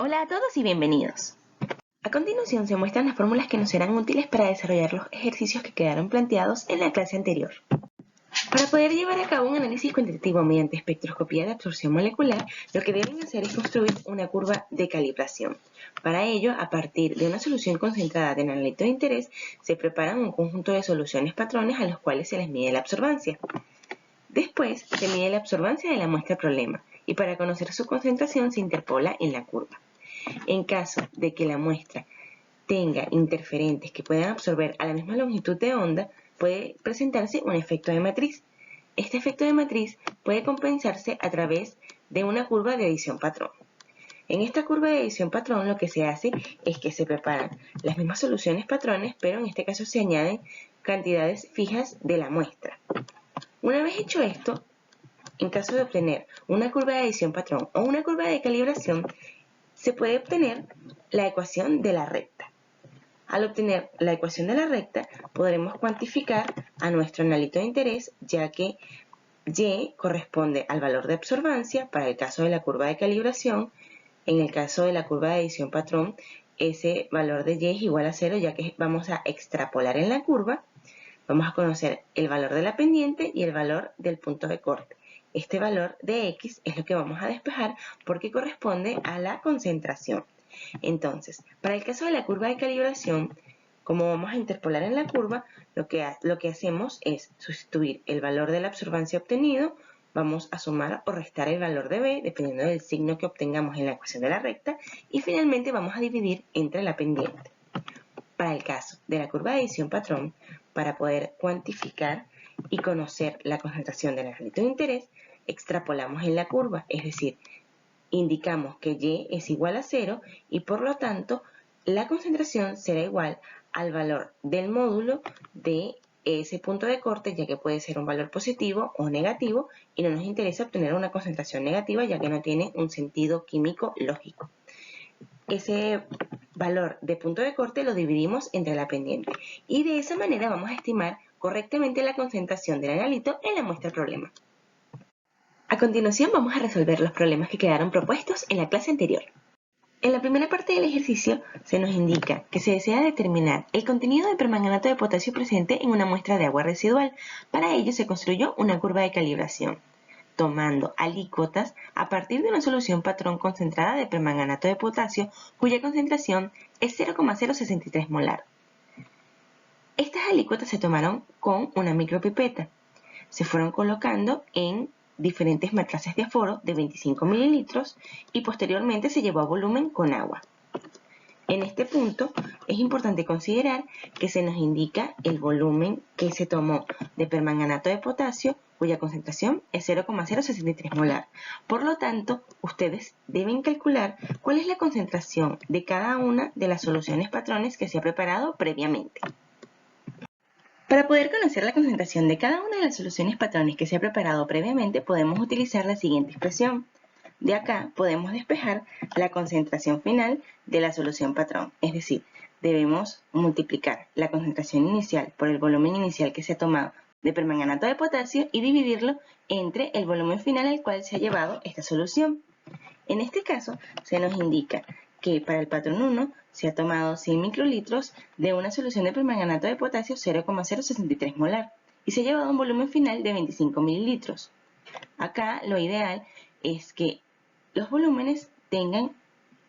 Hola a todos y bienvenidos. A continuación se muestran las fórmulas que nos serán útiles para desarrollar los ejercicios que quedaron planteados en la clase anterior. Para poder llevar a cabo un análisis cuantitativo mediante espectroscopía de absorción molecular, lo que deben hacer es construir una curva de calibración. Para ello, a partir de una solución concentrada de analito de interés, se preparan un conjunto de soluciones patrones a los cuales se les mide la absorbancia. Después, se mide la absorbancia de la muestra problema y para conocer su concentración se interpola en la curva. En caso de que la muestra tenga interferentes que puedan absorber a la misma longitud de onda, puede presentarse un efecto de matriz. Este efecto de matriz puede compensarse a través de una curva de adición patrón. En esta curva de adición patrón lo que se hace es que se preparan las mismas soluciones patrones, pero en este caso se añaden cantidades fijas de la muestra. Una vez hecho esto, en caso de obtener una curva de adición patrón o una curva de calibración, se puede obtener la ecuación de la recta. Al obtener la ecuación de la recta, podremos cuantificar a nuestro analito de interés, ya que Y corresponde al valor de absorbancia para el caso de la curva de calibración. En el caso de la curva de adición patrón, ese valor de Y es igual a 0, ya que vamos a extrapolar en la curva. Vamos a conocer el valor de la pendiente y el valor del punto de corte. Este valor de X es lo que vamos a despejar porque corresponde a la concentración. Entonces, para el caso de la curva de calibración, como vamos a interpolar en la curva, lo que hacemos es sustituir el valor de la absorbancia obtenido, vamos a sumar o restar el valor de B, dependiendo del signo que obtengamos en la ecuación de la recta, y finalmente vamos a dividir entre la pendiente. Para el caso de la curva de adición patrón, para poder cuantificar y conocer la concentración del analito de interés, extrapolamos en la curva, es decir, indicamos que Y es igual a 0 y por lo tanto la concentración será igual al valor del módulo de ese punto de corte, ya que puede ser un valor positivo o negativo y no nos interesa obtener una concentración negativa ya que no tiene un sentido químico lógico. Ese valor de punto de corte lo dividimos entre la pendiente y de esa manera vamos a estimar correctamente la concentración del analito en la muestra problema. A continuación vamos a resolver los problemas que quedaron propuestos en la clase anterior. En la primera parte del ejercicio se nos indica que se desea determinar el contenido de permanganato de potasio presente en una muestra de agua residual. Para ello se construyó una curva de calibración, tomando alícuotas a partir de una solución patrón concentrada de permanganato de potasio cuya concentración es 0,063 molar. Estas alícuotas se tomaron con una micropipeta. Se fueron colocando en diferentes matraces de aforo de 25 mililitros y posteriormente se llevó a volumen con agua. En este punto es importante considerar que se nos indica el volumen que se tomó de permanganato de potasio cuya concentración es 0,063 molar. Por lo tanto, ustedes deben calcular cuál es la concentración de cada una de las soluciones patrones que se ha preparado previamente. Para poder conocer la concentración de cada una de las soluciones patrones que se ha preparado previamente, podemos utilizar la siguiente expresión. De acá podemos despejar la concentración final de la solución patrón, es decir, debemos multiplicar la concentración inicial por el volumen inicial que se ha tomado de permanganato de potasio y dividirlo entre el volumen final al cual se ha llevado esta solución. En este caso, se nos indica que para el patrón 1 se ha tomado 100 microlitros de una solución de permanganato de potasio 0,063 molar y se ha llevado un volumen final de 25 mililitros. Acá lo ideal es que los volúmenes tengan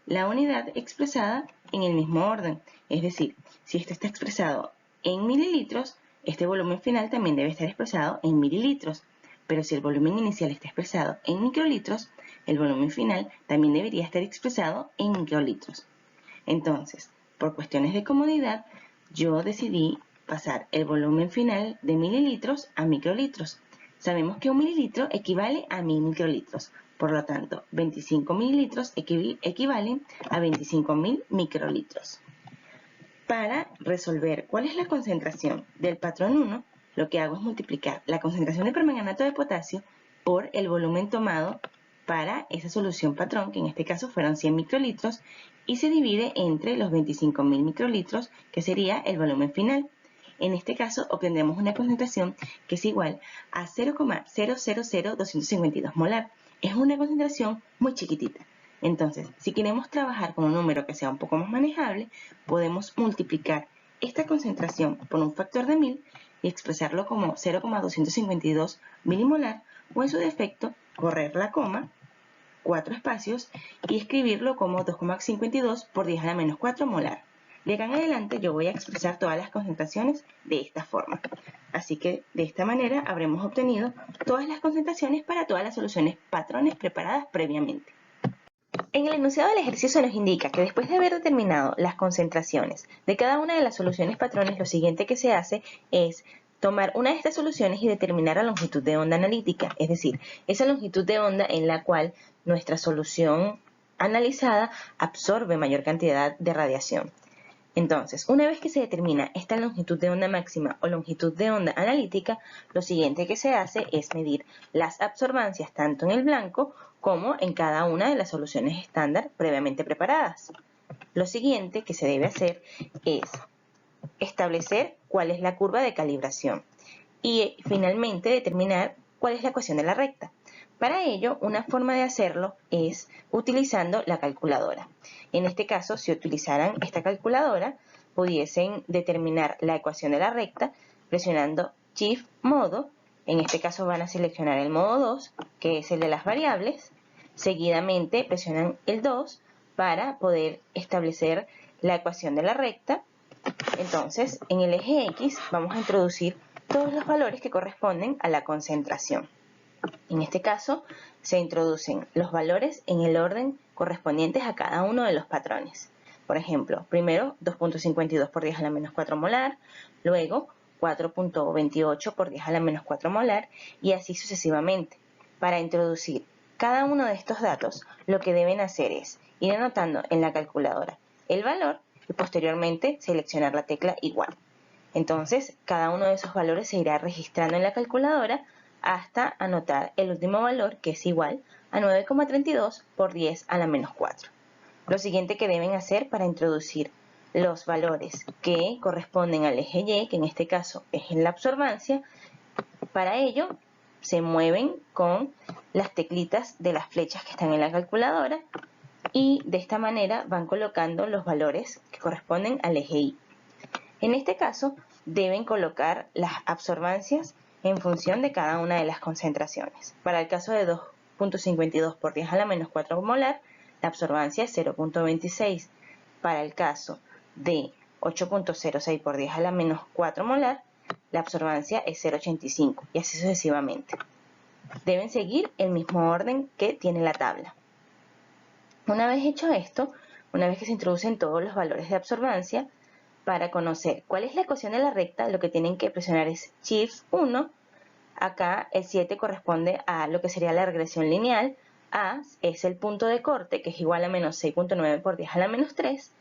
la unidad expresada en el mismo orden, es decir, si esto está expresado en mililitros, este volumen final también debe estar expresado en mililitros, pero si el volumen inicial está expresado en microlitros, el volumen final también debería estar expresado en microlitros. Entonces, por cuestiones de comodidad, yo decidí pasar el volumen final de mililitros a microlitros. Sabemos que un mililitro equivale a 1000 microlitros. Por lo tanto, 25 mililitros equivalen a 25.000 microlitros. Para resolver cuál es la concentración del patrón 1, lo que hago es multiplicar la concentración de permanganato de potasio por el volumen tomado para esa solución patrón, que en este caso fueron 100 microlitros, y se divide entre los 25.000 microlitros, que sería el volumen final. En este caso obtendremos una concentración que es igual a 0,000252 molar. Es una concentración muy chiquitita. Entonces, si queremos trabajar con un número que sea un poco más manejable, podemos multiplicar esta concentración por un factor de 1000 y expresarlo como 0,252 milimolar, o en su defecto, correr la coma, 4 espacios, y escribirlo como 2,52 por 10 a la menos 4 molar. De acá en adelante yo voy a expresar todas las concentraciones de esta forma. Así que de esta manera habremos obtenido todas las concentraciones para todas las soluciones patrones preparadas previamente. En el enunciado del ejercicio se nos indica que después de haber determinado las concentraciones de cada una de las soluciones patrones, lo siguiente que se hace es tomar una de estas soluciones y determinar la longitud de onda analítica, es decir, esa longitud de onda en la cual nuestra solución analizada absorbe mayor cantidad de radiación. Entonces, una vez que se determina esta longitud de onda máxima o longitud de onda analítica, lo siguiente que se hace es medir las absorbancias tanto en el blanco como en cada una de las soluciones estándar previamente preparadas. Lo siguiente que se debe hacer es establecer cuál es la curva de calibración y finalmente determinar cuál es la ecuación de la recta. Para ello, una forma de hacerlo es utilizando la calculadora. En este caso, si utilizaran esta calculadora, pudiesen determinar la ecuación de la recta presionando Shift modo. En este caso van a seleccionar el modo 2, que es el de las variables. Seguidamente presionan el 2 para poder establecer la ecuación de la recta. Entonces, en el eje X vamos a introducir todos los valores que corresponden a la concentración. En este caso, se introducen los valores en el orden correspondientes a cada uno de los patrones. Por ejemplo, primero 2.52 por 10 a la menos 4 molar, luego 4.28 por 10 a la menos 4 molar y así sucesivamente. Para introducir cada uno de estos datos, lo que deben hacer es ir anotando en la calculadora el valor y posteriormente seleccionar la tecla igual. Entonces, cada uno de esos valores se irá registrando en la calculadora hasta anotar el último valor, que es igual a 9,32 por 10 a la menos 4. Lo siguiente que deben hacer para introducir los valores que corresponden al eje Y, que en este caso es en la absorbancia, para ello se mueven con las teclitas de las flechas que están en la calculadora y de esta manera van colocando los valores que corresponden al eje Y. En este caso, deben colocar las absorbancias en función de cada una de las concentraciones. Para el caso de 2.52 por 10 a la menos 4 molar, la absorbancia es 0.26. Para el caso de 8.06 por 10 a la menos 4 molar, la absorbancia es 0.85 y así sucesivamente. Deben seguir el mismo orden que tiene la tabla. Una vez hecho esto, una vez que se introducen todos los valores de absorbancia, para conocer cuál es la ecuación de la recta, lo que tienen que presionar es Shift 1. Acá el 7 corresponde a lo que sería la regresión lineal. A es el punto de corte, que es igual a menos 6.9 por 10 a la menos 3.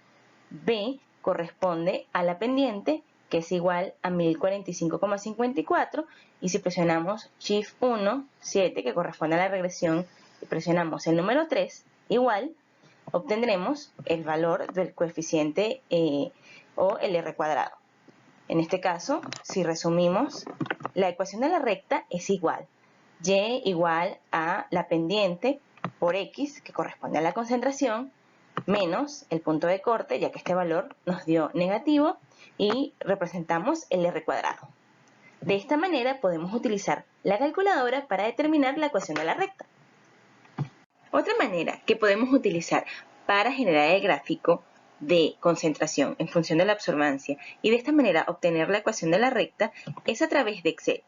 B corresponde a la pendiente, que es igual a 1045,54. Y si presionamos Shift 1, 7, que corresponde a la regresión, y presionamos el número 3, igual, obtendremos el valor del coeficiente o el R cuadrado. En este caso, si resumimos, la ecuación de la recta es igual. Y igual a la pendiente por X, que corresponde a la concentración, menos el punto de corte, ya que este valor nos dio negativo, y representamos el R cuadrado. De esta manera podemos utilizar la calculadora para determinar la ecuación de la recta. Otra manera que podemos utilizar para generar el gráfico de concentración en función de la absorbancia y de esta manera obtener la ecuación de la recta es a través de Excel.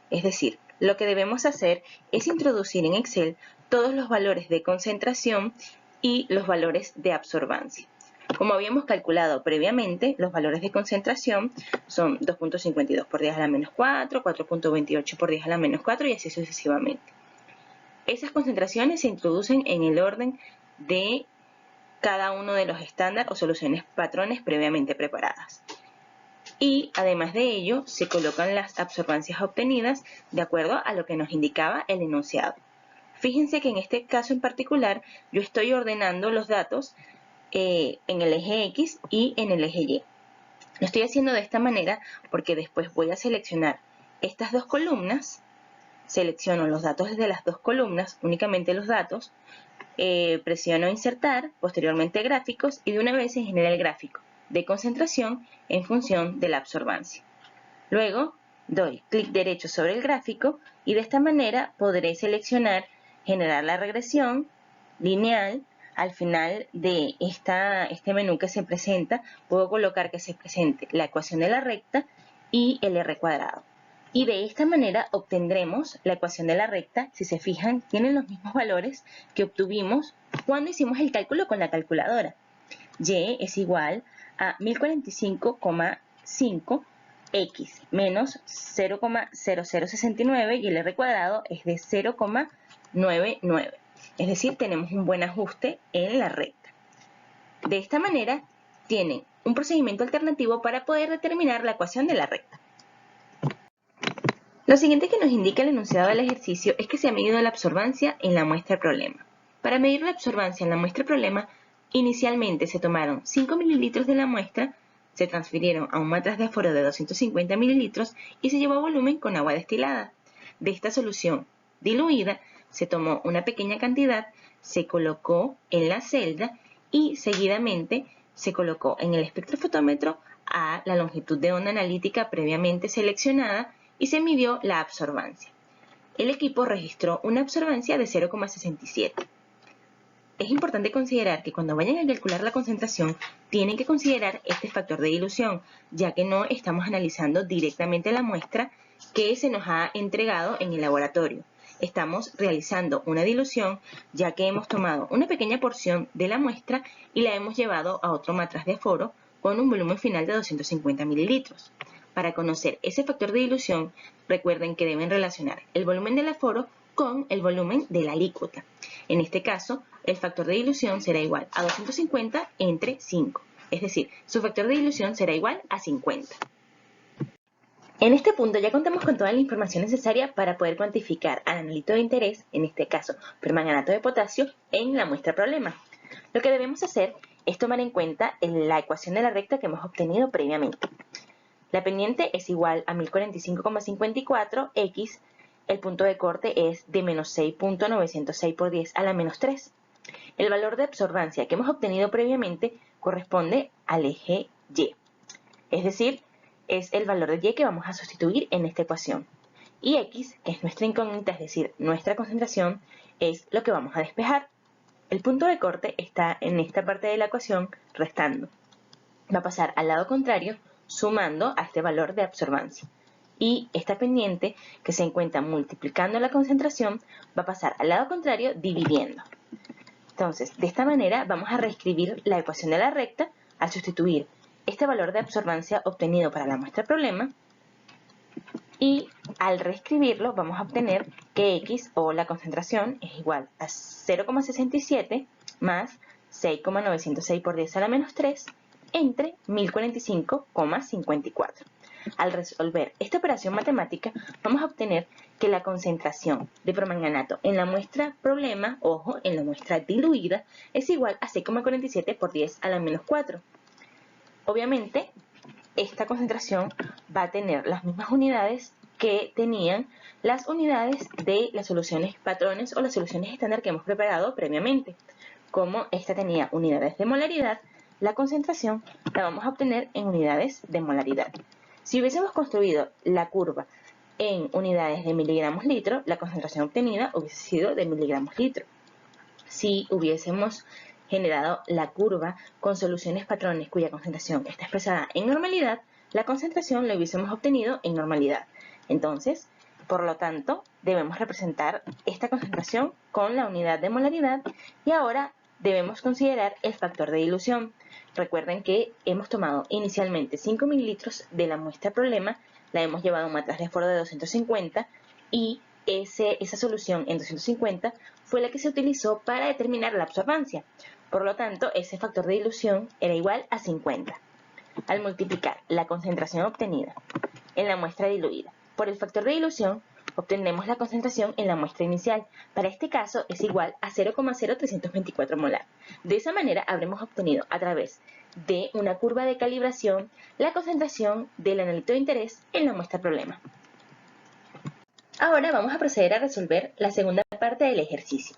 Es decir, lo que debemos hacer es introducir en Excel todos los valores de concentración y los valores de absorbancia. Como habíamos calculado previamente, los valores de concentración son 2.52 por 10 a la menos 4, 4.28 por 10 a la menos 4 y así sucesivamente. Esas concentraciones se introducen en el orden de cada uno de los estándares o soluciones patrones previamente preparadas. Y además de ello, se colocan las absorbancias obtenidas de acuerdo a lo que nos indicaba el enunciado. Fíjense que en este caso en particular, yo estoy ordenando los datos en el eje X y en el eje Y. Lo estoy haciendo de esta manera porque después voy a seleccionar estas dos columnas, selecciono los datos de las dos columnas, únicamente los datos, presiono insertar, posteriormente gráficos y de una vez se genera el gráfico de concentración en función de la absorbancia. Luego doy clic derecho sobre el gráfico y de esta manera podré seleccionar generar la regresión lineal. Al final de este menú que se presenta, puedo colocar que se presente la ecuación de la recta y el r cuadrado. Y de esta manera obtendremos la ecuación de la recta. Si se fijan, tienen los mismos valores que obtuvimos cuando hicimos el cálculo con la calculadora. Y es igual a 1045,5 x menos 0,0069 y el r cuadrado es de 0,99. Es decir, tenemos un buen ajuste en la recta. De esta manera, tienen un procedimiento alternativo para poder determinar la ecuación de la recta. Lo siguiente que nos indica el enunciado del ejercicio es que se ha medido la absorbancia en la muestra problema. Para medir la absorbancia en la muestra problema, inicialmente se tomaron 5 mililitros de la muestra, se transfirieron a un matraz de aforo de 250 mililitros y se llevó a volumen con agua destilada. De esta solución diluida, se tomó una pequeña cantidad, se colocó en la celda y seguidamente se colocó en el espectrofotómetro a la longitud de onda analítica previamente seleccionada y se midió la absorbancia. El equipo registró una absorbancia de 0,67. Es importante considerar que cuando vayan a calcular la concentración, tienen que considerar este factor de dilución, ya que no estamos analizando directamente la muestra que se nos ha entregado en el laboratorio. Estamos realizando una dilución, ya que hemos tomado una pequeña porción de la muestra y la hemos llevado a otro matraz de aforo con un volumen final de 250 mililitros. Para conocer ese factor de dilución, recuerden que deben relacionar el volumen del aforo con el volumen de la alícuota. En este caso, el factor de dilución será igual a 250 entre 5, es decir, su factor de dilución será igual a 50. En este punto ya contamos con toda la información necesaria para poder cuantificar al analito de interés, en este caso permanganato de potasio, en la muestra problema. Lo que debemos hacer es tomar en cuenta la ecuación de la recta que hemos obtenido previamente. La pendiente es igual a 1045,54 x, el punto de corte es de menos 6.906 por 10 a la menos 3. El valor de absorbancia que hemos obtenido previamente corresponde al eje Y, es decir, es el valor de Y que vamos a sustituir en esta ecuación. Y X, que es nuestra incógnita, es decir, nuestra concentración, es lo que vamos a despejar. El punto de corte está en esta parte de la ecuación restando. Va a pasar al lado contrario sumando a este valor de absorbancia. Y esta pendiente que se encuentra multiplicando la concentración va a pasar al lado contrario dividiendo. Entonces, de esta manera vamos a reescribir la ecuación de la recta al sustituir este valor de absorbancia obtenido para la muestra problema y al reescribirlo vamos a obtener que X o la concentración es igual a 0,67 más 6,906 por 10 a la menos 3 entre 1045,54. Al resolver esta operación matemática, vamos a obtener que la concentración de permanganato en la muestra problema, ojo, en la muestra diluida, es igual a 6,47 por 10 a la menos 4. Obviamente, esta concentración va a tener las mismas unidades que tenían las unidades de las soluciones patrones o las soluciones estándar que hemos preparado previamente. Como esta tenía unidades de molaridad, la concentración la vamos a obtener en unidades de molaridad. Si hubiésemos construido la curva en unidades de miligramos litro, la concentración obtenida hubiese sido de miligramos litro. Si hubiésemos generado la curva con soluciones patrones cuya concentración está expresada en normalidad, la concentración la hubiésemos obtenido en normalidad. Entonces, por lo tanto, debemos representar esta concentración con la unidad de molaridad y ahora debemos considerar el factor de dilución. Recuerden que hemos tomado inicialmente 5 mililitros de la muestra problema, la hemos llevado a un matraz de aforo de 250 y esa solución en 250 fue la que se utilizó para determinar la absorbancia. Por lo tanto, ese factor de dilución era igual a 50. Al multiplicar la concentración obtenida en la muestra diluida por el factor de dilución, obtendremos la concentración en la muestra inicial. Para este caso es igual a 0,0324 molar. De esa manera habremos obtenido a través de una curva de calibración la concentración del analito de interés en la muestra problema. Ahora vamos a proceder a resolver la segunda parte del ejercicio.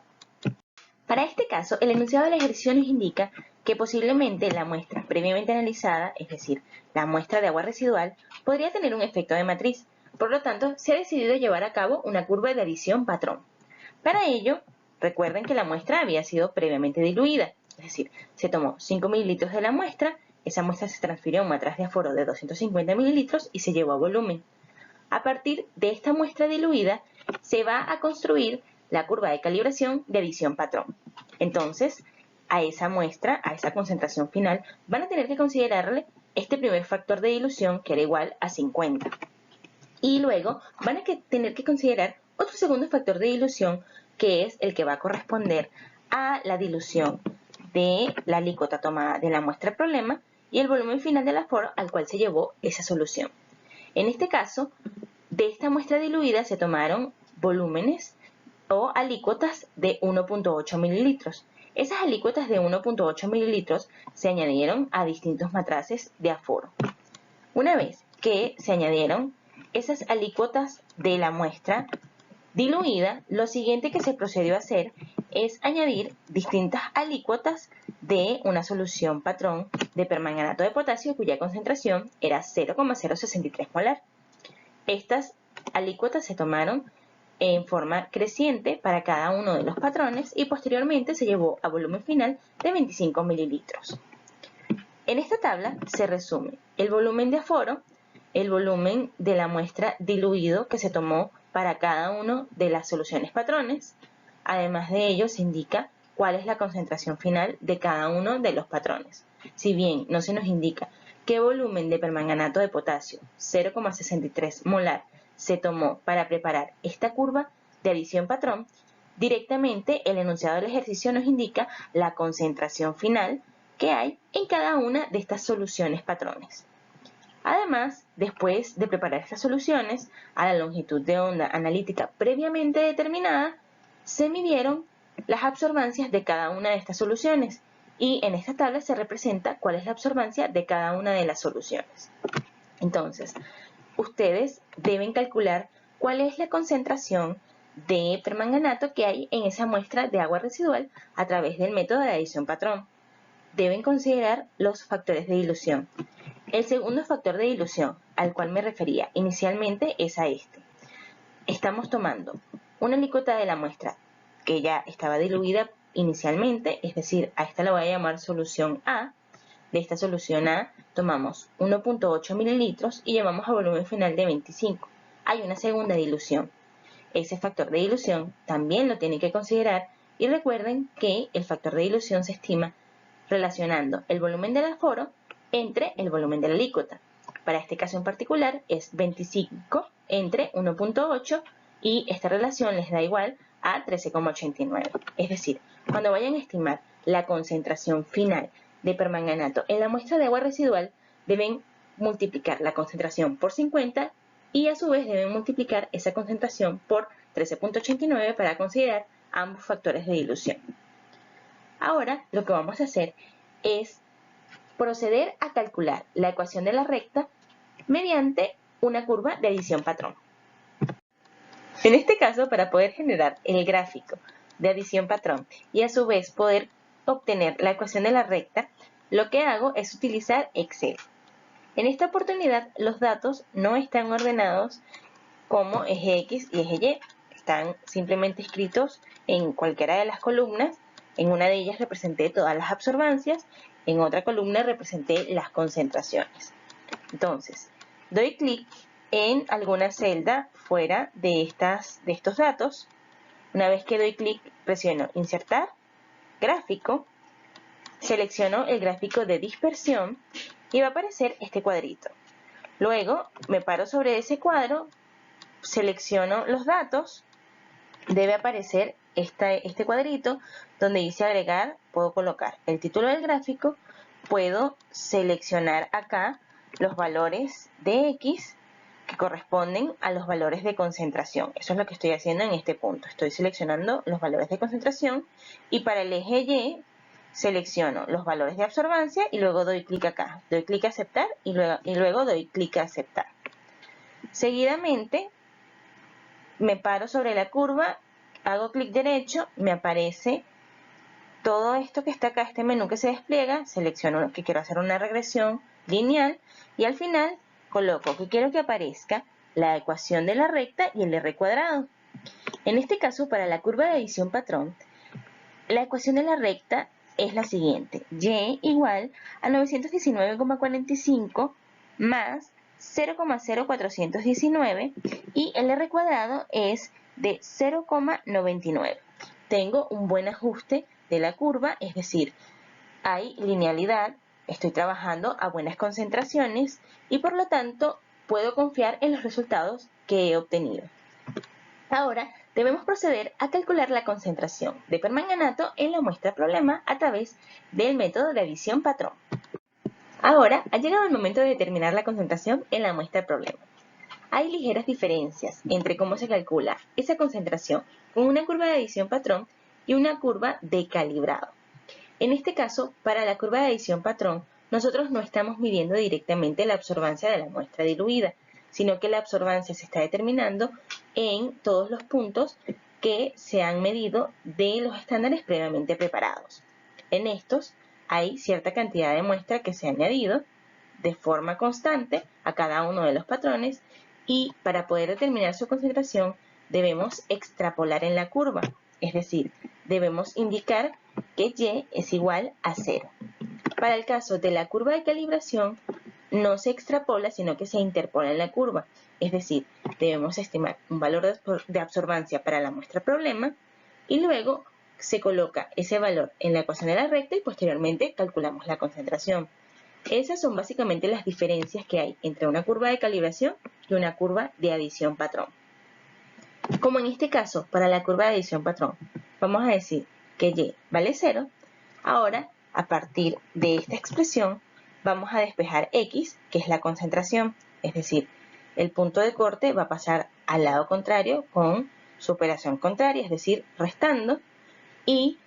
Para este caso, el enunciado del ejercicio nos indica que posiblemente la muestra previamente analizada, es decir, la muestra de agua residual, podría tener un efecto de matriz. Por lo tanto, se ha decidido llevar a cabo una curva de adición patrón. Para ello, recuerden que la muestra había sido previamente diluida, es decir, se tomó 5 mililitros de la muestra, esa muestra se transfirió a un matraz de aforo de 250 mililitros y se llevó a volumen. A partir de esta muestra diluida, se va a construir la curva de calibración de adición patrón. Entonces, a esa muestra, a esa concentración final, van a tener que considerarle este primer factor de dilución, que era igual a 50. Y luego van a tener que considerar otro segundo factor de dilución, que es el que va a corresponder a la dilución de la alícuota tomada de la muestra problema y el volumen final del aforo al cual se llevó esa solución. En este caso, de esta muestra diluida se tomaron volúmenes o alícuotas de 1.8 mililitros. Esas alícuotas de 1.8 mililitros se añadieron a distintos matraces de aforo. Una vez que se añadieron esas alícuotas de la muestra diluida, lo siguiente que se procedió a hacer es añadir distintas alícuotas de una solución patrón de permanganato de potasio cuya concentración era 0,063 molar. Estas alícuotas se tomaron en forma creciente para cada uno de los patrones y posteriormente se llevó a volumen final de 25 mililitros. En esta tabla se resume el volumen de aforo, el volumen de la muestra diluido que se tomó para cada uno de las soluciones patrones. Además de ello, se indica cuál es la concentración final de cada uno de los patrones. Si bien no se nos indica qué volumen de permanganato de potasio, 0,63 molar, se tomó para preparar esta curva de adición patrón, directamente el enunciado del ejercicio nos indica la concentración final que hay en cada una de estas soluciones patrones. Además, después de preparar estas soluciones a la longitud de onda analítica previamente determinada, se midieron las absorbancias de cada una de estas soluciones y en esta tabla se representa cuál es la absorbancia de cada una de las soluciones. Entonces, ustedes deben calcular cuál es la concentración de permanganato que hay en esa muestra de agua residual a través del método de adición patrón. Deben considerar los factores de dilución. El segundo factor de dilución al cual me refería inicialmente es a este. Estamos tomando una alícuota de la muestra que ya estaba diluida inicialmente, es decir, a esta la voy a llamar solución A. De esta solución A tomamos 1.8 mililitros y llevamos a volumen final de 25. Hay una segunda dilución. Ese factor de dilución también lo tienen que considerar y recuerden que el factor de dilución se estima relacionando el volumen del aforo entre el volumen de la alícuota. Para este caso en particular es 25 entre 1.8 y esta relación les da igual a 13,89. Es decir, cuando vayan a estimar la concentración final de permanganato en la muestra de agua residual, deben multiplicar la concentración por 50 y a su vez deben multiplicar esa concentración por 13,89 para considerar ambos factores de dilución. Ahora lo que vamos a hacer es proceder a calcular la ecuación de la recta mediante una curva de adición patrón. En este caso, para poder generar el gráfico de adición patrón y a su vez poder obtener la ecuación de la recta, lo que hago es utilizar Excel. En esta oportunidad, los datos no están ordenados como eje X y eje Y. Están simplemente escritos en cualquiera de las columnas. En una de ellas representé todas las absorbancias, en otra columna representé las concentraciones. Entonces, doy clic en alguna celda fuera de estos datos. Una vez que doy clic, presiono Insertar, Gráfico, selecciono el gráfico de dispersión y va a aparecer este cuadrito. Luego me paro sobre ese cuadro, selecciono los datos, debe aparecer este cuadrito donde dice agregar, puedo colocar el título del gráfico, puedo seleccionar acá los valores de X que corresponden a los valores de concentración. Eso es lo que estoy haciendo en este punto. Estoy seleccionando los valores de concentración y para el eje Y selecciono los valores de absorbancia y luego doy clic acá. Doy clic a aceptar y luego doy clic a aceptar. Seguidamente me paro sobre la curva, hago clic derecho, me aparece todo esto que está acá, este menú que se despliega, selecciono que quiero hacer una regresión lineal y al final coloco que quiero que aparezca la ecuación de la recta y el r cuadrado. En este caso, para la curva de adición patrón, la ecuación de la recta es la siguiente: y igual a 919,45 más 0,0419 y el r cuadrado es de 0,99. Tengo un buen ajuste de la curva, es decir, hay linealidad, estoy trabajando a buenas concentraciones y por lo tanto puedo confiar en los resultados que he obtenido. Ahora debemos proceder a calcular la concentración de permanganato en la muestra problema a través del método de adición patrón. Ahora ha llegado el momento de determinar la concentración en la muestra problema. Hay ligeras diferencias entre cómo se calcula esa concentración con una curva de adición patrón y una curva de calibrado. En este caso, para la curva de adición patrón, nosotros no estamos midiendo directamente la absorbancia de la muestra diluida, sino que la absorbancia se está determinando en todos los puntos que se han medido de los estándares previamente preparados. En estos hay cierta cantidad de muestra que se ha añadido de forma constante a cada uno de los patrones y para poder determinar su concentración debemos extrapolar en la curva, es decir, debemos indicar que y es igual a 0. Para el caso de la curva de calibración, no se extrapola, sino que se interpola en la curva. Es decir, debemos estimar un valor de absorbancia para la muestra problema y luego se coloca ese valor en la ecuación de la recta y posteriormente calculamos la concentración. Esas son básicamente las diferencias que hay entre una curva de calibración y una curva de adición patrón. Como en este caso, para la curva de adición patrón, vamos a decir que y vale 0, ahora, a partir de esta expresión, vamos a despejar x, que es la concentración, es decir, el punto de corte va a pasar al lado contrario con su operación contraria, es decir, restando, y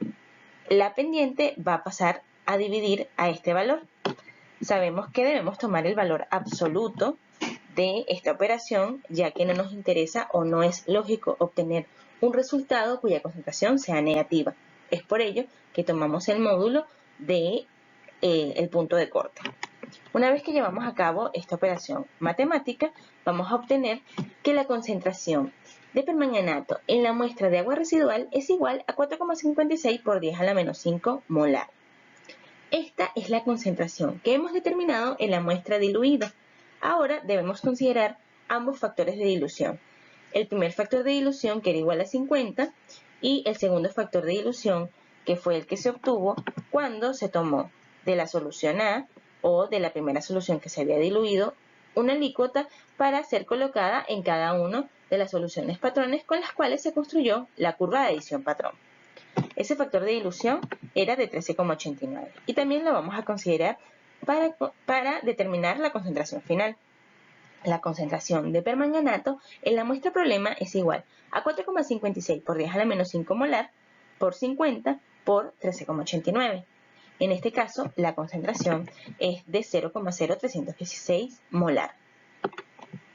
la pendiente va a pasar a dividir a este valor. Sabemos que debemos tomar el valor absoluto de esta operación, ya que no nos interesa o no es lógico obtener un resultado cuya concentración sea negativa. Es por ello que tomamos el módulo de el punto de corte. Una vez que llevamos a cabo esta operación matemática, vamos a obtener que la concentración de permanganato en la muestra de agua residual es igual a 4,56 por 10 a la menos 5 molar. Esta es la concentración que hemos determinado en la muestra diluida. Ahora debemos considerar ambos factores de dilución. El primer factor de dilución, que era igual a 50, y el segundo factor de dilución, que fue el que se obtuvo cuando se tomó de la solución A o de la primera solución que se había diluido una alícuota para ser colocada en cada una de las soluciones patrones con las cuales se construyó la curva de adición patrón. Ese factor de dilución era de 13,89 y también lo vamos a considerar para determinar la concentración final. La concentración de permanganato en la muestra problema es igual a 4,56 por 10 a la menos 5 molar por 50 por 13,89. En este caso, la concentración es de 0,0316 molar.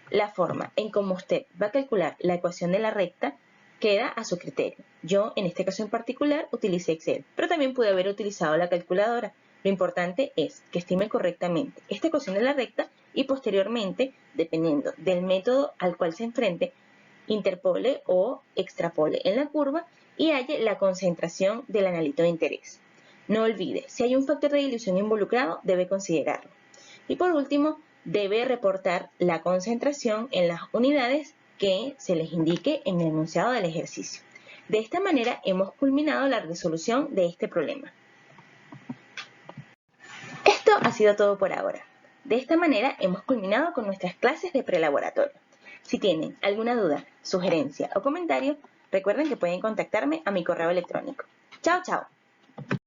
La forma en cómo usted va a calcular la ecuación de la recta queda a su criterio. Yo, en este caso en particular, utilicé Excel, pero también pude haber utilizado la calculadora. Lo importante es que estime correctamente esta ecuación de la recta y posteriormente, dependiendo del método al cual se enfrente, interpole o extrapole en la curva y halle la concentración del analito de interés. No olvide, si hay un factor de dilución involucrado, debe considerarlo. Y por último, debe reportar la concentración en las unidades que se les indique en el enunciado del ejercicio. De esta manera hemos culminado la resolución de este problema. Esto ha sido todo por ahora. De esta manera hemos culminado con nuestras clases de prelaboratorio. Si tienen alguna duda, sugerencia o comentario, recuerden que pueden contactarme a mi correo electrónico. ¡Chao, chao!